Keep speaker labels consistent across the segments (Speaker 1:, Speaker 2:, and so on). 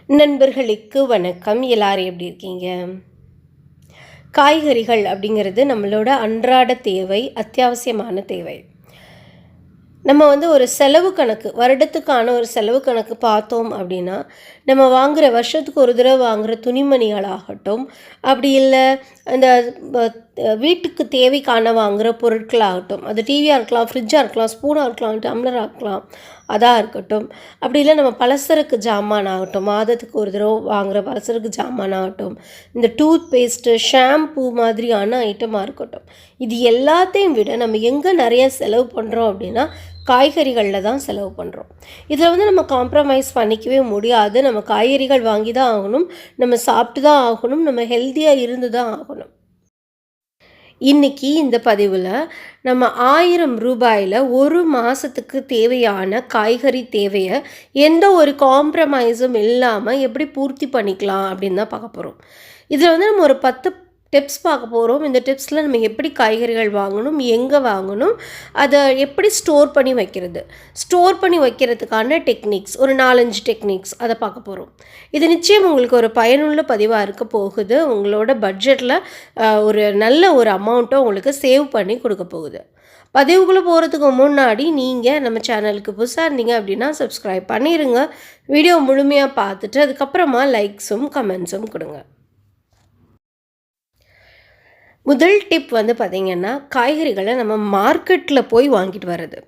Speaker 1: நண்பர்களுக்கு வணக்கம். எல்லாரும் எப்படி இருக்கீங்க? காய்கறிகள் அப்படிங்கிறது நம்மளோட அன்றாட தேவை, அத்தியாவசியமான தேவை. நம்ம ஒரு செலவு கணக்கு, வருடத்துக்கான ஒரு செலவு கணக்கு பார்த்தோம் அப்படின்னா, நம்ம வாங்குற வருஷத்துக்கு ஒரு தடவை வாங்குற துணிமணிகளாகட்டும், அப்படி இல்லை அந்த ப வீட்டுக்கு தேவைக்கான வாங்குகிற பொருட்களாகட்டும், அது டிவியாக இருக்கலாம், ஃப்ரிட்ஜாக இருக்கலாம், ஸ்பூனாக இருக்கலாம், டம்ளராக இருக்கலாம், அதாக இருக்கட்டும். அப்படி இல்லை நம்ம பலசரக்கு ஜாமான் ஆகட்டும், மாதத்துக்கு ஒரு தடவை வாங்குகிற பலசரக்கு ஜாமான் ஆகட்டும், இந்த டூத் பேஸ்ட்டு, ஷாம்பூ மாதிரியான ஐட்டமாக இருக்கட்டும், இது எல்லாத்தையும் விட நம்ம எங்கே நிறைய செலவு பண்ணுறோம் அப்படின்னா காய்கறிகளில் தான் செலவு பண்ணுறோம். இதில் நம்ம காம்ப்ரமைஸ் பண்ணிக்கவே முடியாது. நம்ம காய்கறிகள் வாங்கி தான் ஆகணும், நம்ம சாப்பிட்டு தான் ஆகணும், நம்ம ஹெல்த்தியாக இருந்து தான் ஆகணும். இன்றைக்கி இந்த பதிவில் நம்ம 1000 ரூபாயில் ஒரு மாதத்துக்கு தேவையான காய்கறி தேவையை எந்த ஒரு காம்ப்ரமைஸும் இல்லாமல் எப்படி பூர்த்தி பண்ணிக்கலாம் அப்படின்னு தான் பார்க்க போகிறோம். இதில் நம்ம ஒரு 10 டிப்ஸ் பார்க்க போகிறோம். இந்த டிப்ஸில் நம்ம எப்படி காய்கறிகள் வாங்கணும், எங்கே வாங்கணும், அதை எப்படி ஸ்டோர் பண்ணி வைக்கிறது, ஸ்டோர் பண்ணி வைக்கிறதுக்கான டெக்னிக்ஸ், ஒரு 4-5 டெக்னிக்ஸ் அதை பார்க்க போகிறோம். இது நிச்சயம் உங்களுக்கு ஒரு பயனுள்ள பதிவாக இருக்க போகுது. உங்களோட பட்ஜெட்டில் ஒரு நல்ல ஒரு அமௌண்ட்டை உங்களுக்கு சேவ் பண்ணி கொடுக்க போகுது. பதிவுக்குள்ளே போகிறதுக்கு முன்னாடி நீங்கள் நம்ம சேனலுக்கு புதுசாக இருந்தீங்க அப்படின்னா சப்ஸ்கிரைப் பண்ணிடுங்க. வீடியோ முழுமையாக பார்த்துட்டு அதுக்கப்புறமா லைக்ஸும் கமெண்ட்ஸும் கொடுங்க. முதல் டிப் பார்த்திங்கன்னா, காய்கறிகளை நம்ம மார்க்கெட்டில் போய் வாங்கிட்டு வர்றது.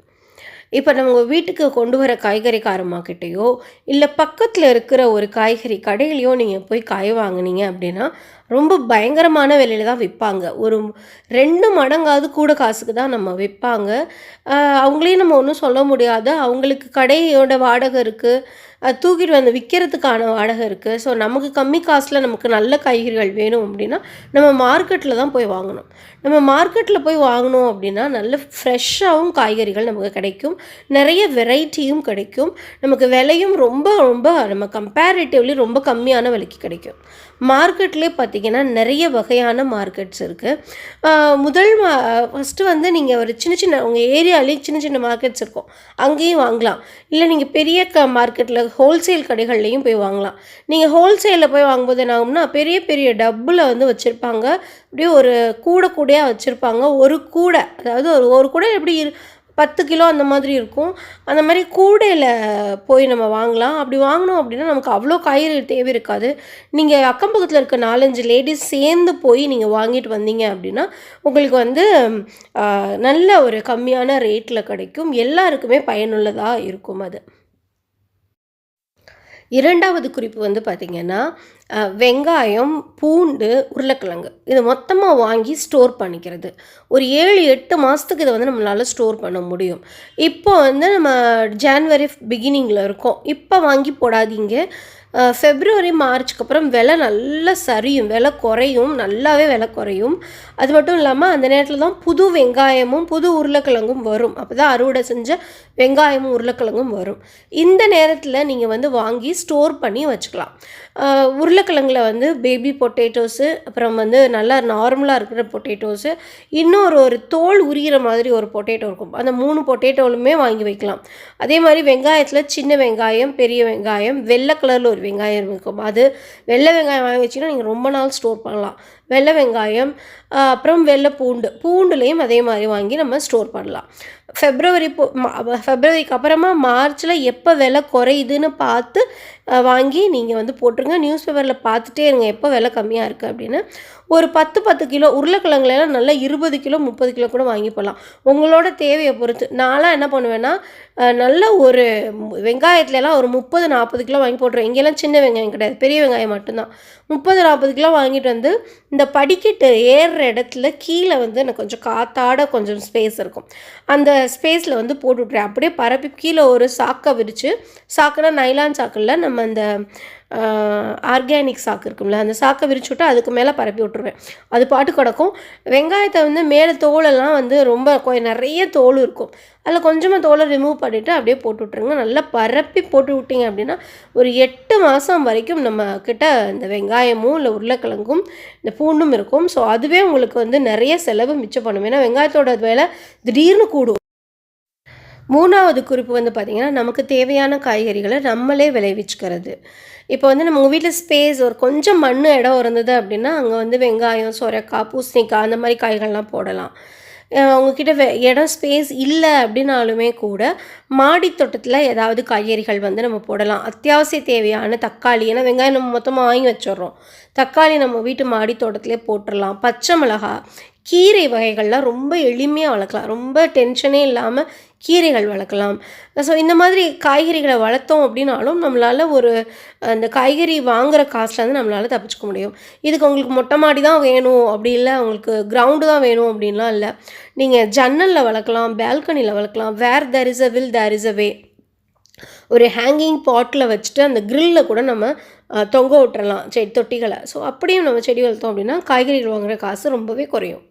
Speaker 1: இப்போ நம்ம வீட்டுக்கு கொண்டு வர காய்கறிக்காரம்மாக்கிட்டேயோ இல்லை பக்கத்தில் இருக்கிற ஒரு காய்கறி கடையிலையோ நீங்கள் போய் காய் வாங்கினீங்க அப்படின்னா ரொம்ப பயங்கரமான விலையில் தான் விற்பாங்க. ஒரு 2 மடங்காவது கூட காசுக்கு தான் நம்ம விற்பாங்க. அவங்களையும் நம்ம ஒன்றும் சொல்ல முடியாது. அவங்களுக்கு கடையோட வாடகை இருக்குது, அது தூக்கிட்டு விற்கிறதுக்கான வாடகை இருக்குது. ஸோ நமக்கு கம்மி காசில் நமக்கு நல்ல காய்கறிகள் வேணும் அப்படின்னா நம்ம மார்க்கெட்டில் தான் போய் வாங்கணும். நம்ம மார்க்கெட்டில் போய் வாங்கினோம் அப்படின்னா நல்ல ஃப்ரெஷ்ஷாகவும் காய்கறிகள் நமக்கு கிடைக்கும், நிறைய வெரைட்டியும் கிடைக்கும், நமக்கு விலையும் ரொம்ப ரொம்ப நம்ம கம்பேரிட்டிவ்லி ரொம்ப கம்மியான விலைக்கு கிடைக்கும். மார்க்கெட்லேயே பார்த்திங்கன்னா நிறைய வகையான மார்க்கெட்ஸ் இருக்குது. ஃபஸ்ட்டு நீங்கள் ஒரு சின்ன உங்கள் ஏரியாலேயே சின்ன மார்க்கெட்ஸ் இருக்கும், அங்கேயும் வாங்கலாம். இல்லை நீங்கள் பெரிய மார்க்கெட்டில் ஹோல்சேல் கடைகள்லையும் போய் வாங்கலாம். நீங்கள் ஹோல்சேலில் போய் வாங்கும்போது என்ன ஆகும்னா பெரிய பெரிய டப்பில் வச்சுருப்பாங்க, அப்படியே ஒரு கூடையாக வச்சுருப்பாங்க. ஒரு கூடை, அதாவது ஒரு கூடை எப்படி 10 கிலோ அந்த மாதிரி இருக்கும். அந்த மாதிரி கூடையில் போய் நம்ம வாங்கலாம். அப்படி வாங்கினோம் அப்படின்னா நமக்கு அவ்வளோ காய்கறி தேவை இருக்காது. நீங்கள் அக்கம் பக்கத்தில் இருக்க 4-5 லேடிஸ் சேர்ந்து போய் நீங்கள் வாங்கிட்டு வந்தீங்க அப்படின்னா உங்களுக்கு நல்ல ஒரு கம்மியான ரேட்டில் கிடைக்கும். எல்லாருக்குமே பயனுள்ளதாக இருக்கும் அது. இரண்டாவது குறிப்பு பார்த்திங்கன்னா, வெங்காயம், பூண்டு, உருளைக்கிழங்கு இது மொத்தமாக வாங்கி ஸ்டோர் பண்ணிக்கிறது. ஒரு 7-8 மாதத்துக்கு இதை நம்மளால் ஸ்டோர் பண்ண முடியும். இப்போ நம்ம ஜான்வரி பிகினிங்கில் இருக்கோம். இப்போ வாங்கி போடாதீங்க. ஃபெப்ரவரி மார்ச்சுக்கு அப்புறம் விலை நல்லா சரியும், விலை குறையும், நல்லாவே விலை குறையும். அது மட்டும் இல்லாமல் அந்த நேரத்தில் தான் புது வெங்காயமும் புது உருளைக்கிழங்கும் வரும். அப்போ தான் அறுவடை செஞ்ச வெங்காயமும் உருளைக்கிழங்கும் வரும். இந்த நேரத்தில் நீங்கள் வாங்கி ஸ்டோர் பண்ணி வச்சுக்கலாம். உருளைக்கிழங்குல பேபி பொட்டேட்டோஸு, அப்புறம் நல்லா நார்மலாக இருக்கிற பொட்டேட்டோஸு, இன்னொரு ஒரு தோல் உரிகிற மாதிரி ஒரு பொட்டேட்டோ இருக்கும். அந்த 3 பொட்டேட்டோலுமே வாங்கி வைக்கலாம். அதே மாதிரி வெங்காயத்தில் சின்ன வெங்காயம், பெரிய வெங்காயம், வெள்ளை கலரில் ஒரு வெங்காயம் இருக்கும். அது வெள்ளை வெங்காயம் வாங்கி வச்சிங்கன்னா நீங்கள் ரொம்ப நாள் ஸ்டோர் பண்ணலாம். வெள்ளை வெங்காயம், அப்புறம் வெள்ளை பூண்டுலேயும் அதே மாதிரி வாங்கி நம்ம ஸ்டோர் பண்ணலாம். ஃபெப்ரவரிக்கு அப்புறமா மார்ச்சில் எப்போ விலை குறையுதுன்னு பார்த்து வாங்கி நீங்கள் போட்டுருங்க. நியூஸ் பேப்பரில் பார்த்துட்டே இருங்க எப்போ விலை கம்மியாக இருக்குது அப்படின்னு. ஒரு 10 கிலோ உருளைக்கிழங்குலாம் நல்லா 20 கிலோ 30 கிலோ கூட வாங்கி போடலாம், உங்களோட தேவையை பொறுத்து. நான்லாம் என்ன பண்ணுவேன்னா நல்ல ஒரு வெங்காயத்துலலாம் ஒரு 30-40 கிலோ வாங்கி போட்டுருவேன். இங்கெல்லாம் சின்ன வெங்காயம் கிடையாது, பெரிய வெங்காயம் மட்டும்தான். 30-40 கிலோ வாங்கிட்டு இந்த படிக்கட்டு ஏறுற இடத்துல கீழே எனக்கு கொஞ்சம் காத்தாட கொஞ்சம் ஸ்பேஸ் இருக்கும். அந்த ஸ்பேஸில் போட்டு விட்ருவேன். அப்படியே பரப்பி கீழே ஒரு சாக்கை விரித்து, சாக்குனா நைலான் சாக்கில் நம்ம அந்த ஆர்கானிக் சாக்கு இருக்கும்ல, அந்த சாக்கை விரிச்சு விட்டு அதுக்கு மேலே பரப்பி விட்ருவேன். அது பாட்டு கிடக்கும். வெங்காயத்தை மேலே தோலெல்லாம் ரொம்ப நிறைய தோல் இருக்கும், அதில் கொஞ்சமாக தோலை ரிமூவ் பண்ணிவிட்டு அப்படியே போட்டு விட்ருங்க. நல்லா பரப்பி போட்டு விட்டிங்க அப்படின்னா ஒரு 8 மாதம் வரைக்கும் நம்ம கிட்ட இந்த வெங்காயமும் இல்லை உருளைக்கிழங்கும் இந்த பூண்டும் இருக்கும். ஸோ அதுவே உங்களுக்கு நிறைய செலவு மிச்சம் பண்ணும். ஏன்னா வெங்காயத்தோட விலை திடீர்னு கூடும். 3வது குறிப்பு வந்து பார்த்திங்கன்னா, நமக்கு தேவையான காய்கறிகளை நம்மளே விளைவிச்சுக்கிறது. இப்போ வந்து நம்ம வீட்டில் ஸ்பேஸ் ஒரு கொஞ்சம் இடம் இருந்தது அப்படின்னா, அங்கே வந்து வெங்காயம், சொரக்காய், பூசணிக்காய் அந்த மாதிரி காய்கள்லாம் போடலாம். உங்ககிட்ட இடம் ஸ்பேஸ் இல்லை அப்படின்னாலுமே கூட மாடி தோட்டத்தில் ஏதாவது காய்கறிகள் வந்து நம்ம போடலாம். அத்தியாவசிய தேவையான தக்காளி, ஏன்னா வெங்காயம் நம்ம மொத்தமாக வாங்கி வச்சிடுறோம். தக்காளி நம்ம வீட்டு மாடி தோட்டத்திலே போட்டுடலாம். பச்சை மிளகாய், கீரை வகைகள்லாம் ரொம்ப எளிமையாக வளர்க்கலாம். ரொம்ப டென்ஷனே இல்லாமல் கீரைகள் வளர்க்கலாம். ஸோ இந்த மாதிரி காய்கறிகளை வளர்த்தோம் அப்படின்னாலும் நம்மளால் அந்த காய்கறி வாங்குகிற காசுலேருந்து நம்மளால் தப்பிச்சுக்க முடியும். இதுக்கு உங்களுக்கு மொட்டை மாடி தான் வேணும் அப்படி இல்லை, உங்களுக்கு கிரவுண்டு தான் வேணும் அப்படின்லாம் இல்லை. நீங்கள் ஜன்னலில் வளர்க்கலாம், பால்கனியில் வளர்க்கலாம். Where there is a will there is a way. ஒரு ஹேங்கிங் பாட்டில் வச்சுட்டு அந்த க்ரில்லில் கூட நம்ம தொங்க விட்டுறலாம் தொட்டிகளை. ஸோ அப்படியும் நம்ம செடி வளர்த்தோம் அப்படின்னா காய்கறிகள் வாங்குகிற காசு ரொம்பவே குறையும்.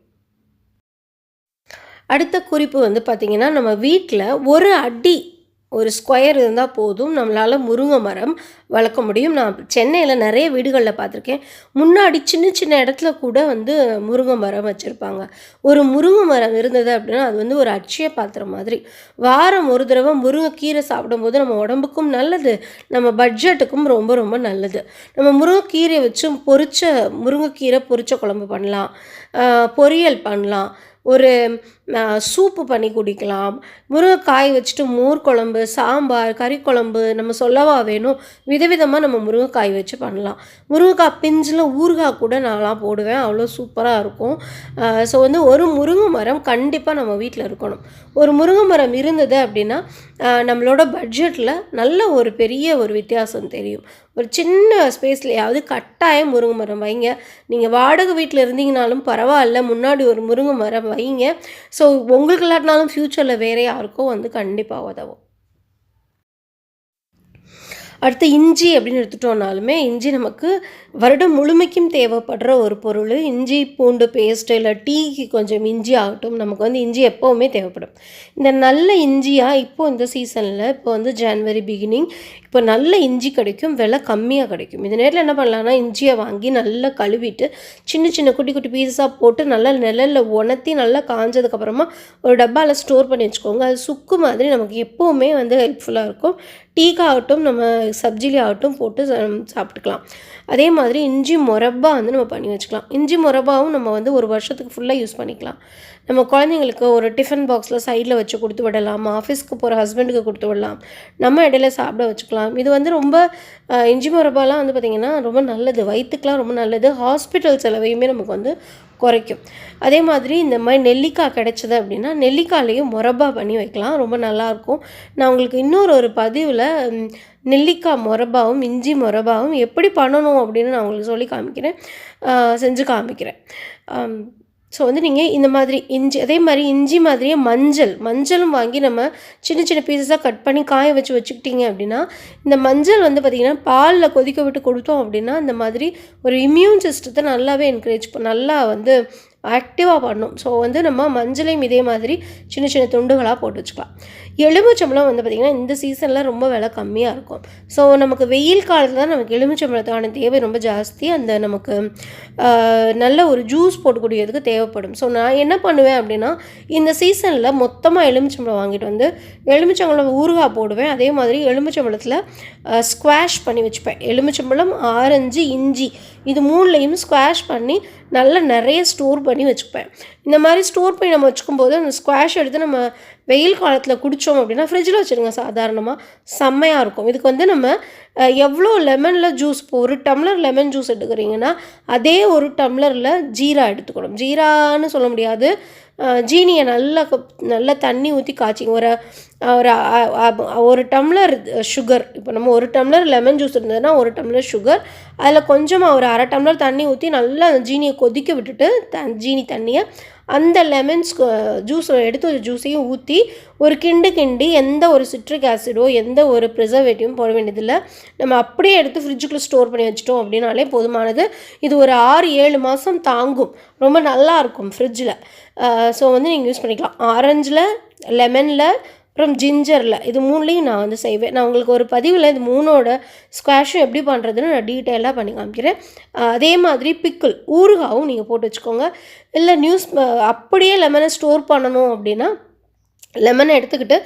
Speaker 1: அடுத்த குறிப்பு வந்து பார்த்திங்கன்னா, நம்ம வீட்டில் ஒரு அடி ஒரு ஸ்கொயர் இருந்தால் போதும், நம்மளால் முருங்கை மரம் வளர்க்க முடியும். நான் சென்னையில் நிறைய வீடுகளில் பார்த்துருக்கேன். முன்னாடி சின்ன சின்ன இடத்துல கூட வந்து முருங்கை மரம் வச்சுருப்பாங்க. ஒரு முருங்கை மரம் இருந்தது அப்படின்னா அது வந்து ஒரு அட்சய பாத்திரம் மாதிரி. வாரம் ஒரு தடவை முருங்கைக்கீரை சாப்பிடும்போது நம்ம உடம்புக்கும் நல்லது, நம்ம பட்ஜெட்டுக்கும் ரொம்ப ரொம்ப நல்லது. நம்ம முருங்கைக்கீரை வச்சு முருங்கைக்கீரை பொரிச்ச குழம்பு பண்ணலாம், பொரியல் பண்ணலாம், ஒரு சூப்பு பண்ணி குடிக்கலாம். முருங்கைக்காய் வச்சுட்டு மோர் குழம்பு, சாம்பார், கறி குழம்பு நம்ம சொல்லவா வேணும், விதவிதமாக நம்ம முருங்கைக்காய் வச்சு பண்ணலாம். முருங்கைக்காய் பிஞ்சில் ஊறுகாய் கூட நான்லாம் போடுவேன், அவ்வளோ சூப்பராக இருக்கும். ஸோ வந்து ஒரு முருங்கை மரம் கண்டிப்பாக நம்ம வீட்டில் இருக்கணும். ஒரு முருங்கை மரம் இருந்தது அப்படின்னா நம்மளோட பட்ஜெட்டில் நல்ல ஒரு பெரிய ஒரு வித்தியாசம் தெரியும். ஒரு சின்ன ஸ்பேஸ்லையாவது கட்டாயம் முருங்கை மரம் வைங்க. நீங்கள் வாடகை வீட்டில் இருந்தீங்கனாலும் பரவாயில்ல, முன்னாடி ஒரு முருங்கை மரம் வைங்க. ஸோ உங்களுக்கு இல்லாட்டினாலும் ஃப்யூச்சரில் வேறு யாருக்கும் வந்து கண்டிப்பாக உதவும். அடுத்து இஞ்சி அப்படின்னு எடுத்துட்டோம்னாலுமே இஞ்சி நமக்கு வருடம் முழுமைக்கும் தேவைப்படுற ஒரு பொருள். இஞ்சி பூண்டு பேஸ்ட்டு இல்லை டீக்கு கொஞ்சம் இஞ்சி ஆகட்டும், நமக்கு வந்து இஞ்சி எப்போவுமே தேவைப்படும். இந்த நல்ல இஞ்சியாக இப்போது இந்த சீசனில் இப்போ வந்து ஜனவரி பிகினிங், இப்போ நல்ல இஞ்சி கிடைக்கும், விலை கம்மியாக கிடைக்கும். இந்த நேரத்தில் என்ன பண்ணலான்னா இஞ்சியை வாங்கி நல்லா கழுவிட்டு சின்ன சின்ன குட்டி குட்டி பீஸாக போட்டு நல்லா நிழலில் உணர்த்தி நல்லா காஞ்சதுக்கப்புறமா ஒரு டப்பாவில் ஸ்டோர் பண்ணி வச்சுக்கோங்க. அது சுக்கு மாதிரி நமக்கு எப்போவுமே வந்து ஹெல்ப்ஃபுல்லாக இருக்கும். டீக்காகட்டும் நம்ம சப்ஜிலி ஆகட்டும் போட்டு சாப்பிட்டுக்கலாம். அதே மாதிரி இஞ்சி முரப்பா வந்து நம்ம பண்ணி வச்சுக்கலாம். இஞ்சி முரப்பாவும் நம்ம வந்து ஒரு வருஷத்துக்கு ஃபுல்லாக யூஸ் பண்ணிக்கலாம். நம்ம குழந்தைங்களுக்கு ஒரு டிஃபன் பாக்ஸில் சைடில் வச்சு கொடுத்து விடலாம், ஆஃபீஸ்க்கு போகிற ஹஸ்பண்டுக்கு கொடுத்து விடலாம், நம்ம இடையில சாப்பிட வச்சுக்கலாம். இது வந்து ரொம்ப இஞ்சி முரப்பாலாம் வந்து பார்த்திங்கன்னா ரொம்ப நல்லது, வயிற்றுக்கெலாம் ரொம்ப நல்லது. ஹாஸ்பிட்டல் செலவையுமே நமக்கு வந்து குறைக்கும். அதே மாதிரி இந்த மாதிரி நெல்லிக்காய் கிடைச்சது அப்படின்னா நெல்லிக்காயிலையும் முரப்பா பண்ணி வைக்கலாம், ரொம்ப நல்லாயிருக்கும். நான் உங்களுக்கு ஒரு பதிவில் நெல்லிக்காய் முரப்பாவும் இஞ்சி முரப்பாவும் எப்படி பண்ணணும் அப்படின்னு நான் உங்களுக்கு சொல்லி காமிக்கிறேன், செஞ்சு காமிக்கிறேன். ஸோ வந்து நீங்கள் இந்த மாதிரி அதே மாதிரி இஞ்சி மாதிரியே மஞ்சளும் வாங்கி நம்ம சின்ன சின்ன பீஸஸாக கட் பண்ணி காய வச்சுக்கிட்டிங்க அப்படின்னா இந்த மஞ்சள் வந்து பார்த்திங்கன்னா பாலில் கொதிக்க விட்டு கொடுத்தோம் அப்படின்னா இந்த மாதிரி ஒரு இம்யூன் சிஸ்டத்தை நல்லாவே நல்லா வந்து ஆக்டிவாக பண்ணும். ஸோ வந்து நம்ம மஞ்சளையும் இதே மாதிரி சின்ன சின்ன துண்டுகளாக போட்டு வச்சுக்கலாம். எலுமிச்சம்பழம் வந்து பார்த்திங்கன்னா இந்த சீசனில் ரொம்ப விலை கம்மியாக இருக்கும். ஸோ நமக்கு வெயில் காலத்தில் தான் நமக்கு எலுமிச்சம்பழத்துக்கான தேவை ரொம்ப ஜாஸ்தி. அந்த நமக்கு நல்ல ஒரு ஜூஸ் போட்டுக்கூடியதுக்கு தேவைப்படும். ஸோ நான் என்ன பண்ணுவேன் அப்படின்னா இந்த சீசனில் மொத்தமாக எலுமிச்சம்பழம் வாங்கிட்டு வந்து எலுமிச்சம்பழம் ஊறுகாய் போடுவேன். அதே மாதிரி எலுமிச்சம்பழத்தில் ஸ்குவாஷ் பண்ணி வச்சுப்பேன். எலுமிச்சம்பழம், ஆரஞ்சு, இஞ்சி இது 3லையும் ஸ்குவாஷ் பண்ணி நல்லா நிறைய ஸ்டோர் பண்ணி வச்சுப்பேன். இந்த மாதிரி ஸ்டோர் பண்ணி நம்ம வச்சுக்கும்போது அந்த ஸ்குவாஷ் எடுத்து நம்ம வெயில் காலத்தில் குடித்தோம் அப்படின்னா ஃப்ரிட்ஜில் வச்சுருங்க, சாதாரணமாக செம்மையாக இருக்கும். இதுக்கு வந்து நம்ம எவ்வளோ லெமனில் ஜூஸ், இப்போ 1 டம்ளர் லெமன் ஜூஸ் எடுத்துக்கிறீங்கன்னா அதே 1 டம்ளரில் ஜீரா எடுத்துக்கணும். ஜீரான்னு சொல்ல முடியாது, ஜீனியை நல்லா தண்ணி ஊற்றி காய்ச்சிங்க. ஒரு டம்ளர் சுகர், இப்போ நம்ம 1 டம்ளர் லெமன் ஜூஸ் இருந்ததுன்னா 1 டம்ளர் சுகர், அதில் கொஞ்சமாக ஒரு 1/2 டம்ளர் தண்ணி ஊற்றி நல்லா அந்த ஜீனியை கொதிக்க விட்டுட்டு ஜீனி தண்ணியை அந்த லெமன்ஸ் ஜூஸ் எடுத்து ஒரு ஜூஸையும் ஊற்றி ஒரு கிண்டி எந்த ஒரு சிட்ரிக் ஆசிடோ எந்த ஒரு ப்ரிசர்வேட்டிவும் போட வேண்டியதில்லை. நம்ம அப்படியே எடுத்து ஃப்ரிட்ஜுக்குள்ளே ஸ்டோர் பண்ணி வச்சிட்டோம் அப்படின்னாலே போதுமானது. இது ஒரு 6-7 மாதம் தாங்கும், ரொம்ப நல்லாயிருக்கும் ஃப்ரிட்ஜில். ஸோ வந்து நீங்கள் யூஸ் பண்ணிக்கலாம். ஆரஞ்சில், லெமனில், அப்புறம் ஜிஞ்சரில், இது 3லையும் நான் வந்து செய்வேன். நான் உங்களுக்கு ஒரு பதிவில் இது 3ஓட ஸ்குவாஷும் எப்படி பண்ணுறதுன்னு நான் டீட்டெயிலாக பண்ணி காமிக்கிறேன். அதே மாதிரி பிக்கிள் ஊறுகாவும் நீங்கள் போட்டு வச்சுக்கோங்க. இல்லை அப்படியே லெமனை ஸ்டோர் பண்ணணும் அப்படின்னா லெமனை எடுத்துக்கிட்டு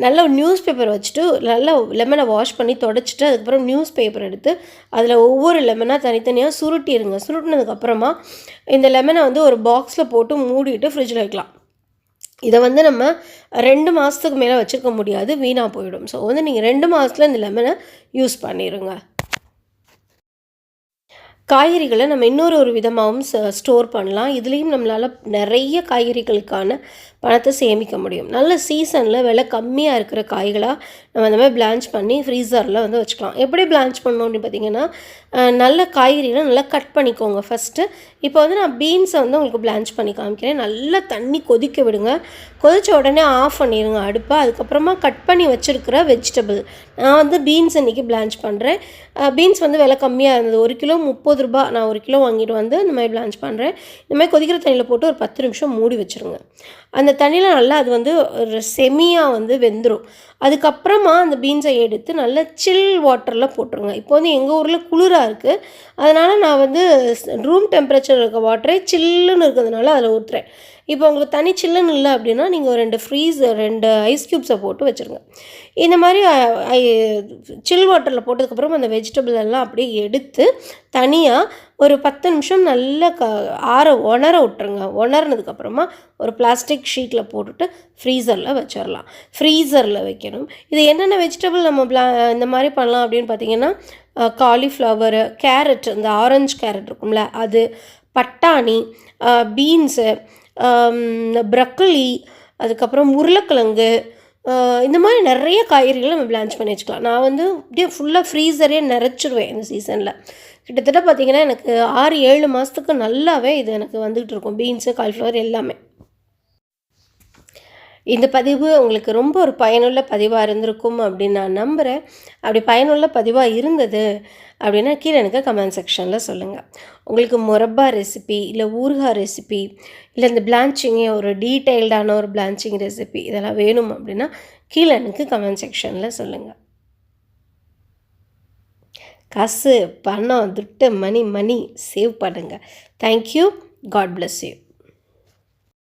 Speaker 1: நல்லா நியூஸ் பேப்பர் வச்சுட்டு நல்லா லெமனை வாஷ் பண்ணி தொடச்சிட்டு அதுக்கப்புறம் நியூஸ் பேப்பர் எடுத்து அதில் ஒவ்வொரு லெமனாக தனித்தனியாக சுருட்டிடுங்க. சுருட்டினதுக்கப்புறமா இந்த லெமனை வந்து ஒரு பாக்ஸில் போட்டு மூடிட்டு ஃப்ரிட்ஜில் வைக்கலாம். இதை வந்து நம்ம 2 மாதத்துக்கு மேலே வச்சுருக்க முடியாது, வீணாக போயிடும். ஸோ வந்து நீங்கள் 2 மாதத்தில் இந்த லெமனை யூஸ் பண்ணிடுங்க. காய்கறிகளை நம்ம இன்னொரு விதமாகவும் ஸ்டோர் பண்ணலாம். இதுலேயும் நம்மளால் நிறைய காய்கறிகளுக்கான பணத்தை சேமிக்க முடியும். நல்ல சீசனில் விலை கம்மியாக இருக்கிற காய்களாக நம்ம அந்த மாதிரி பிளான்ச் பண்ணி ஃப்ரீசரில் வந்து வச்சுக்கலாம். எப்படி பிளான்ச் பண்ணணும் அப்படின்னு பார்த்திங்கன்னா, நல்ல காய்கறிகளை நல்லா கட் பண்ணிக்கோங்க ஃபஸ்ட்டு. இப்போ வந்து நான் பீன்ஸை வந்து உங்களுக்கு பிளான்ச் பண்ணி காமிக்கிறேன். நல்லா தண்ணி கொதிக்க விடுங்க. கொதித்த உடனே ஆஃப் பண்ணிடுங்க அடுப்பை. அதுக்கப்புறமா கட் பண்ணி வச்சுருக்கிற வெஜிடபிள், நான் வந்து பீன்ஸ் இன்றைக்கி பிளான்ச் பண்ணுறேன். பீன்ஸ் வந்து விலை கம்மியாக இருந்தது, 1 கிலோ 30 ரூபா. நான் 1 கிலோ வாங்கிட்டு வந்து இந்த மாதிரி பிளான்ச் பண்ணுறேன். இந்த மாதிரி கொதிக்கிற தண்ணியில் போட்டு ஒரு 10 நிமிஷம் மூடி வச்சுருங்க. அந்த தண்ணியில் நல்லா அது வந்து ஒரு செமியாக வந்து வெந்துடும். அதுக்கப்புறமா அந்த பீன்ஸை எடுத்து நல்லா சில் வாட்டரில் போட்டுருங்க. இப்போ வந்து எங்கள் ஊரில் குளிராக இருக்குது, அதனால் நான் வந்து ரூம் டெம்பரேச்சர் இருக்க வாட்டரை சில்லுன்னு இருக்கிறதுனால அதில் ஊற்றுறேன். இப்போ உங்களுக்கு தனி சில்லுன்னு இல்லை அப்படின்னா நீங்கள் ஒரு 2 ஐஸ் க்யூப்ஸை போட்டு வச்சுருங்க. இந்த மாதிரி சில் வாட்டரில் போட்டதுக்கப்புறம் அந்த வெஜிடபிள் எல்லாம் அப்படியே எடுத்து தனியாக ஒரு 10 நிமிஷம் நல்லா உணர விட்டுருங்க. உணர்னதுக்கப்புறமா ஒரு பிளாஸ்டிக் ஷீட்டில் போட்டுட்டு ஃப்ரீசரில் வச்சிடலாம். ஃப்ரீசரில் வைக்கணும். இது என்னென்ன வெஜிடபிள் நம்ம இந்த மாதிரி பண்ணலாம் அப்படின்னு பார்த்தீங்கன்னா, காலிஃப்ளவரு, கேரட், இந்த ஆரஞ்சு கேரட் இருக்கும்ல அது, பட்டாணி, பீன்ஸு, ப்ரக்கோலி, அதுக்கப்புறம் உருளைக்கிழங்கு, இந்த மாதிரி நிறைய காய்கறிகளை நம்ம பிளான்ச் பண்ணி வச்சுக்கலாம். நான் வந்து அப்படியே ஃபுல்லாக ஃப்ரீசரே நிறச்சிடுவேன் இந்த சீசனில். கிட்டத்தட்ட பார்த்திங்கன்னா எனக்கு 6-7 மாதத்துக்கு நல்லாவே இது எனக்கு வந்துக்கிட்டு இருக்கும், பீன்ஸு, காலிஃப்ளவர் எல்லாமே. இந்த பதிவு உங்களுக்கு ரொம்ப ஒரு பயனுள்ள பதிவாக இருந்திருக்கும் அப்படின்னு நான் நம்புகிறேன். அப்படி பயனுள்ள பதிவாக இருந்தது அப்படின்னா கீழே எனக்கு கமெண்ட் செக்ஷனில் சொல்லுங்கள். உங்களுக்கு முரப்பா ரெசிபி, இல்லை ஊறுகாய் ரெசிபி, இல்லை இந்த பிளான்ச்சிங்கே ஒரு டீட்டெயில்டான ஒரு பிளான்ச்சிங் ரெசிபி இதெல்லாம் வேணும் அப்படின்னா கீழே எனக்கு கமெண்ட் செக்ஷனில் சொல்லுங்கள். காசு, பணம், துட்டு, மணி சேவ் பண்ணுங்கள். தேங்க்யூ. God bless you.